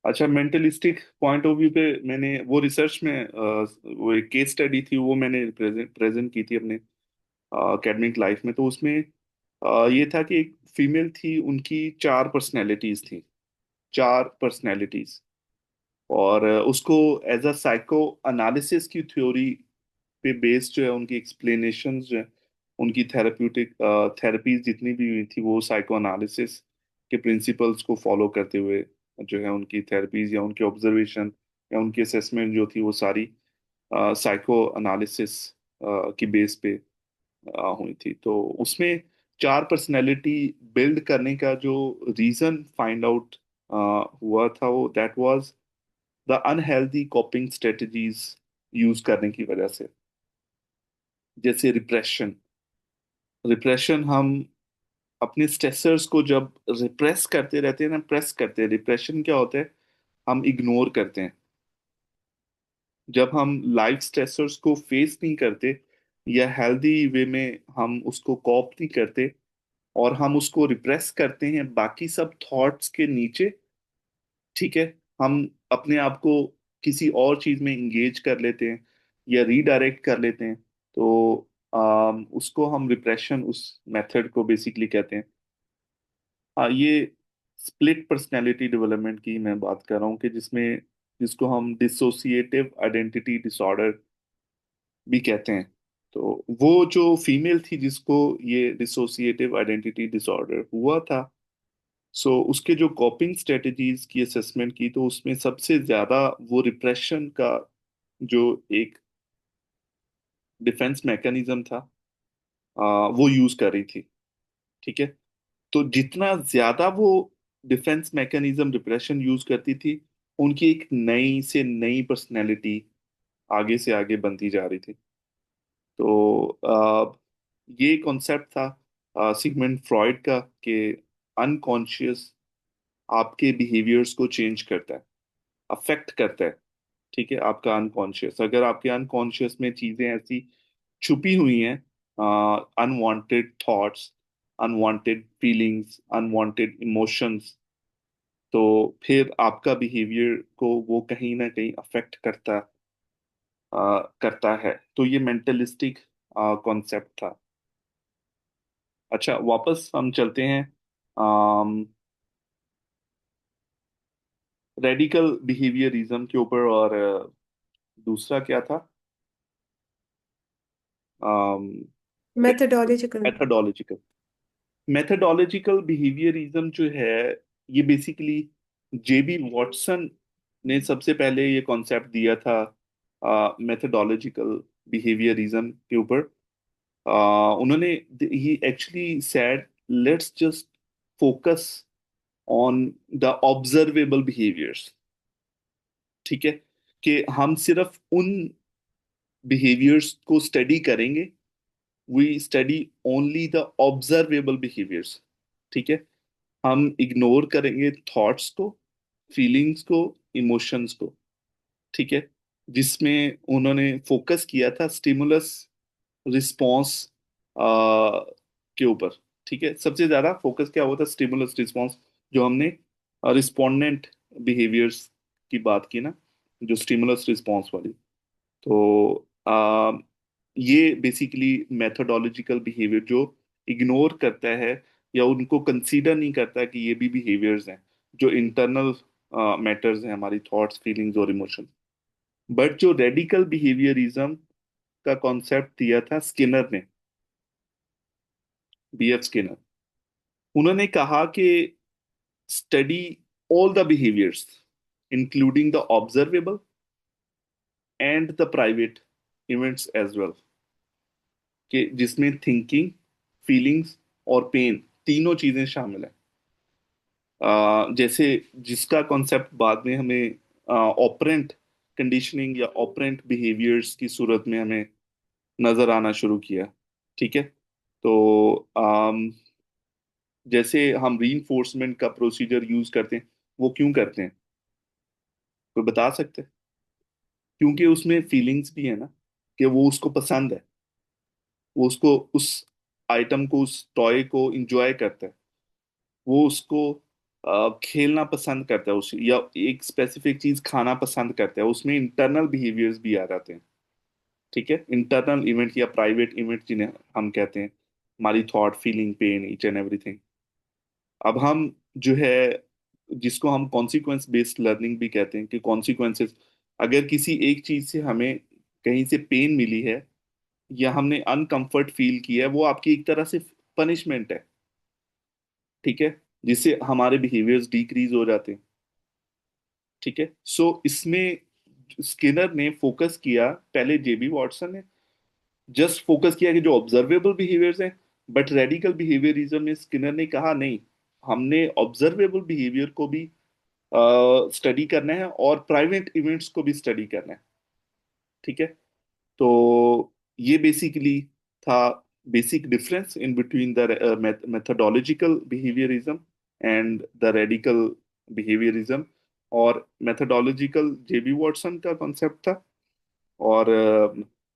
अच्छा, मेंटलिस्टिक point of view पे मैंने वो रिसर्च में वो एक केस स्टडी थी, वो मैंने प्रेजेंट की थी अपने एकेडमिक लाइफ में। तो उसमें ये था कि एक फीमेल थी, उनकी चार पर्सनैलिटीज थी, चार पर्सनैलिटीज। और उसको एज अ साइको एनालिसिस की थ्योरी पे बेस्ड जो है उनकी एक्सप्लेनेशन जो है, उनकी थेरेप्यूटिक थेरेपीज जितनी भी हुई थी वो साइको एनालिसिस के प्रिंसिपल्स को फॉलो करते हुए जो है उनकी थेरेपीज या उनकी ऑब्जर्वेशन या उनकी असेसमेंट जो थी वो सारी साइको एनालिसिस की बेस पे हुई थी। तो उसमें चार पर्सनैलिटी बिल्ड करने का जो रीजन फाइंड आउट हुआ था, वो that was the unhealthy कॉपिंग strategies use करने की वजह से। जैसे रिप्रेशन, रिप्रेशन हम अपने स्ट्रेसर्स को जब रिप्रेस करते रहते हैं ना, प्रेस करते हैं, रिप्रेशन क्या होता है, हम इग्नोर करते हैं। जब हम लाइफ स्ट्रेसर्स को फेस नहीं करते या हेल्दी वे में हम उसको कॉप नहीं करते और हम उसको रिप्रेस करते हैं बाकी सब थॉट्स के नीचे, ठीक है, हम अपने आप को किसी और चीज में इंगेज कर लेते हैं या रीडायरेक्ट कर लेते हैं। तो उसको हम रिप्रेशन, उस मेथड को बेसिकली कहते हैं। हाँ, ये स्प्लिट पर्सनैलिटी डेवलपमेंट की मैं बात कर रहा हूँ कि जिसमें, जिसको हम डिसोसिएटिव आइडेंटिटी डिसऑर्डर भी कहते हैं। तो वो जो फीमेल थी जिसको ये डिसोसिएटिव आइडेंटिटी डिसऑर्डर हुआ था, सो उसके जो कॉपिंग स्ट्रेटजीज की असेसमेंट की, तो उसमें सबसे ज्यादा वो रिप्रेशन का जो एक डिफेंस मैकेनिज्म था, वो यूज कर रही थी। ठीक है। तो जितना ज्यादा वो डिफेंस मैकेनिज्म रिप्रेशन यूज करती थी, उनकी एक नई से नई पर्सनैलिटी आगे से आगे बनती जा रही थी। तो ये कॉन्सेप्ट था सिगमंड फ्रॉइड का कि अनकॉन्शियस आपके बिहेवियर्स को चेंज करता है, अफेक्ट करता है। ठीक है, आपका अनकॉन्शियस, अगर आपके अनकॉन्शियस में चीजें ऐसी छुपी हुई हैं, unwanted thoughts, unwanted feelings, unwanted emotions, तो फिर आपका बिहेवियर को वो कहीं ना कहीं अफेक्ट करता है। तो ये मेंटलिस्टिक कॉन्सेप्ट था। अच्छा, वापस हम चलते हैं रेडिकल बिहेवियरिज्म के ऊपर। और दूसरा क्या था? मेथडोलॉजिकल। मेथडोलॉजिकल। मेथडोलॉजिकल बिहेवियरिज्म जो है, ये बेसिकली जेबी वॉटसन ने सबसे पहले ये कॉन्सेप्ट दिया था मेथडोलॉजिकल बिहेवियरिज्म के ऊपर। उन्होंने, he actually said, let's just focus on the observable behaviours. ठीक है, कि हम सिर्फ उन बिहेवियर्स को स्टडी करेंगे, we study only the observable behaviours. ठीक है, हम इग्नोर करेंगे थॉट्स को, फीलिंग्स को, इमोशंस को। ठीक है, जिसमें उन्होंने फोकस किया था स्टिमुलस रिस्पॉन्स के ऊपर। ठीक है, सबसे ज्यादा फोकस क्या हुआ था? Stimulus response. जो हमने रिस्पोंडेंट बिहेवियर्स की बात की ना, जो स्टिमुलस रिस्पॉन्स वाली। तो ये बेसिकली मेथोडोलॉजिकल बिहेवियर जो इग्नोर करता है या उनको कंसीडर नहीं करता कि ये भी बिहेवियर्स हैं, जो इंटरनल मैटर्स हैं, हमारी थॉट्स, फीलिंग्स और इमोशन। बट जो रेडिकल बिहेवियरिज्म का कॉन्सेप्ट दिया था स्किनर ने, बीएफ स्किनर, उन्होंने कहा कि study all the behaviours including the observable and the private events as well, कि जिसमें थिंकिंग, फीलिंग्स और पेन तीनों चीजें शामिल हैं। जैसे जिसका कॉन्सेप्ट बाद में हमें ऑपरेंट कंडीशनिंग या ऑपरेंट बिहेवियर्स की सूरत में हमें नजर आना शुरू किया। ठीक है। तो जैसे हम रीइंफोर्समेंट का प्रोसीजर यूज करते हैं, वो क्यों करते हैं? कोई बता सकते हैं? क्योंकि उसमें फीलिंग्स भी है ना, कि वो उसको पसंद है, वो उसको, उस आइटम को, उस टॉय को इंजॉय करता है, वो उसको खेलना पसंद करता है उस, या एक स्पेसिफिक चीज खाना पसंद करता है, उसमें इंटरनल बिहेवियर्स भी आ जाते हैं। ठीक है, इंटरनल इवेंट या प्राइवेट इवेंट जिन्हें हम कहते हैं, हमारी thought, feeling, pain, itch and everything. अब हम जो है, जिसको हम कॉन्सिक्वेंस बेस्ड लर्निंग भी कहते हैं, कि कॉन्सिक्वेंसेस, अगर किसी एक चीज से हमें कहीं से पेन मिली है या हमने अनकंफर्ट फील किया है, वो आपकी एक तरह से पनिशमेंट है। ठीक है, जिससे हमारे बिहेवियर्स डिक्रीज हो जाते हैं। ठीक है, सो इसमें स्किनर ने फोकस किया, पहले जेबी वॉटसन ने जस्ट फोकस किया कि जो ऑब्जर्वेबल बिहेवियर्स हैं, बट रेडिकल बिहेवियरिज्म में स्किनर ने कहा नहीं, हमने ऑब्जर्वेबल बिहेवियर को भी स्टडी करना है और प्राइवेट इवेंट्स को भी स्टडी करना है। ठीक है, तो ये बेसिकली था basic difference in between the methodological behaviourism and the radical behaviourism. और मेथोडोलॉजिकल जेबी वॉटसन का कॉन्सेप्ट था, और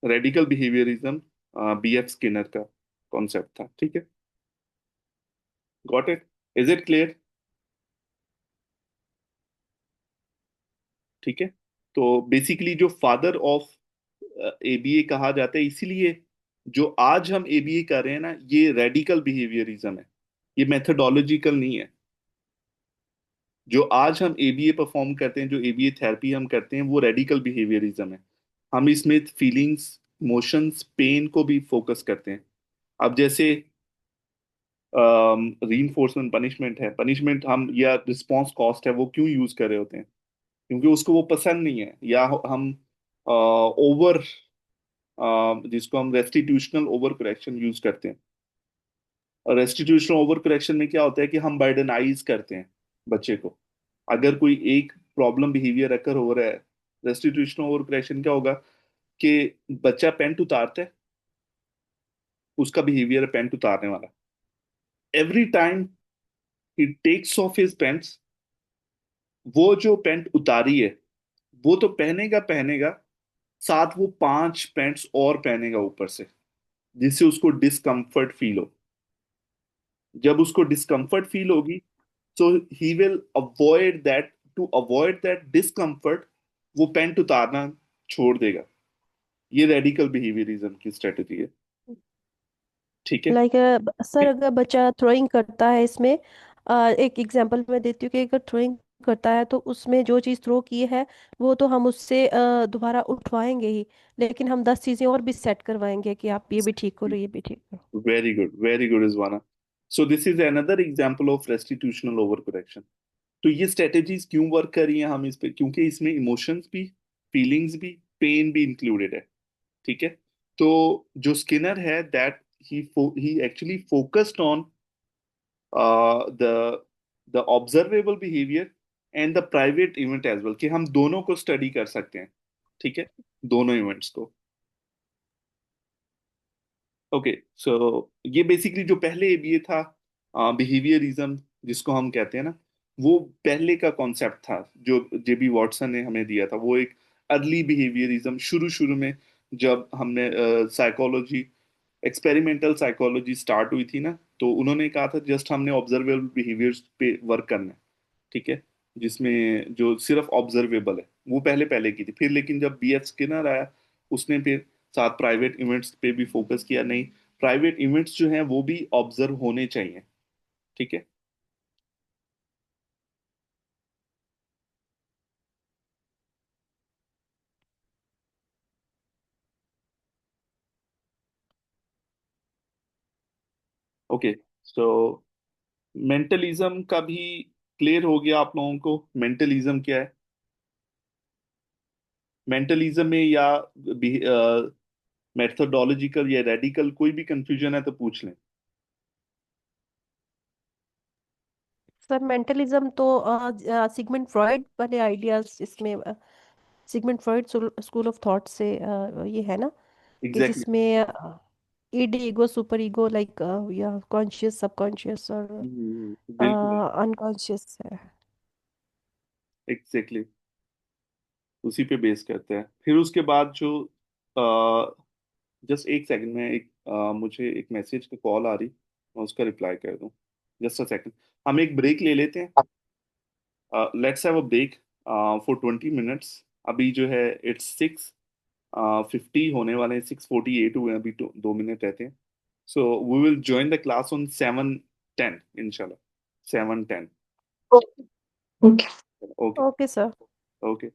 radical behaviourism B F Skinner का कॉन्सेप्ट था। ठीक है, got it? Is it clear? ठीक है, तो बेसिकली जो फादर ऑफ एबीए कहा जाता है, इसीलिए जो आज हम एबीए कर रहे हैं ना, ये रेडिकल बिहेवियरिज्म है, ये मेथोडोलॉजिकल नहीं है। जो आज हम एबीए परफॉर्म करते हैं, जो एबीए थेरेपी हम करते हैं, वो रेडिकल बिहेवियरिज्म है। हम इसमें फीलिंग्स, इमोशंस, पेन को भी फोकस करते हैं। अब जैसे रीइंफोर्समेंट पनिशमेंट है, पनिशमेंट हम या रिस्पॉन्स कॉस्ट है, वो क्यों यूज कर रहे होते हैं? क्योंकि उसको वो पसंद नहीं है, या हम ओवर, जिसको हम रेस्टिट्यूशनल ओवर करेक्शन यूज करते हैं। और रेस्टिट्यूशनल ओवर करेक्शन में क्या होता है कि हम बर्डनाइज करते हैं बच्चे को। अगर कोई एक प्रॉब्लम बिहेवियर अकर हो रहा है, रेस्टिट्यूशनल ओवर करेक्शन क्या होगा कि बच्चा पेंट उतारता है, उसका बिहेवियर है पेंट उतारने वाला। Every time he takes of his paints, वो जो पेंट उतारी है वो तो पहनेगा पहनेगा, साथ वो 5 पैंट्स और पहनेगा ऊपर से, जिससे उसको डिस्कम्फर्ट फील हो। जब उसको डिस्कम्फर्ट फील होगी, so he will avoid that, to avoid that discomfort वो पेंट उतारना छोड़ देगा। ये रेडिकल बिहेवियरिज्म की स्ट्रेटेजी है। ठीक है। लाइक सर, अगर बच्चा थ्रोइंग करता है इसमें, एक एग्जांपल मैं देती हूँ कि अगर थ्रोइंग करता है तो उसमें जो चीज़ थ्रो की है वो तो हम उससे दोबारा उठवाएंगे ही, लेकिन हम 10 चीज़ें और भी सेट करवाएंगे कि आप ये भी ठीक करो, ये भी ठीक करो। वेरी गुड इजवाना। So this is another example of restitutional over correction. तो ये स्ट्रेटेजीज क्यों वर्क कर रही हैं हम इस पे? क्योंकि इसमें इमोशंस भी, फीलिंग्स भी, पेन भी इंक्लूडेड है। ठीक है, तो जो स्किनर है, that he actually focused on the the observable behaviour and the private event as well, कि हम दोनों को स्टडी कर सकते हैं। ठीक है, दोनों इवेंट्स को। ओके, सो ये बेसिकली जो पहले ये था बिहेवियरिज्म, जिसको हम कहते हैं ना, वो पहले का कॉन्सेप्ट था जो जेबी वॉटसन ने हमें दिया था। वो एक अर्ली बिहेवियरिज्म, शुरू शुरू में जब हमने साइकोलॉजी, एक्सपेरिमेंटल साइकोलॉजी स्टार्ट हुई थी ना, तो उन्होंने कहा था जस्ट हमने ऑब्जर्वेबल बिहेवियर्स पे वर्क करना है। ठीक है, जिसमें जो सिर्फ ऑब्जर्वेबल है, वो पहले पहले की थी। फिर लेकिन जब बी एफ स्किनर आया, उसने फिर साथ प्राइवेट इवेंट्स पे भी फोकस किया। नहीं, प्राइवेट इवेंट्स जो हैं वो भी ऑब्जर्व होने चाहिए। ठीक है। ओके, सो मेंटलिज्म का भी क्लियर हो गया आप लोगों को? मेंटलिज्म क्या है? मेंटलिज्म में या मेथोडोलॉजिकल या रेडिकल कोई भी कंफ्यूजन है तो पूछ लें। सर, मेंटलिज्म तो सिगमंड फ्रॉइड वाले आइडियाज इसमें, Sigmund Freud school of thought से ये है ना, कि एग्जैक्टली। जिसमें ED, ego, super ego, like या कॉन्शियस, सबकॉन्शियस और बिल्कुल। अनकॉन्शियस है। एग्जैक्टली, उसी पे बेस करते हैं। फिर उसके बाद जो, जस्ट एक सेकंड में, एक मुझे एक मैसेज का कॉल आ रही, मैं उसका रिप्लाई कर दूं। Just a second. हम एक ब्रेक ले लेते हैं। Let's have a break for 20 minutes. अभी जो है इट्स 6:50 होने वाले हैं, 6:48 हुए हैं अभी, 2 मिनट रहते हैं। So we will join the class on 7:10 इंशाल्लाह। 7:10। Okay. Okay. Okay sir. Okay.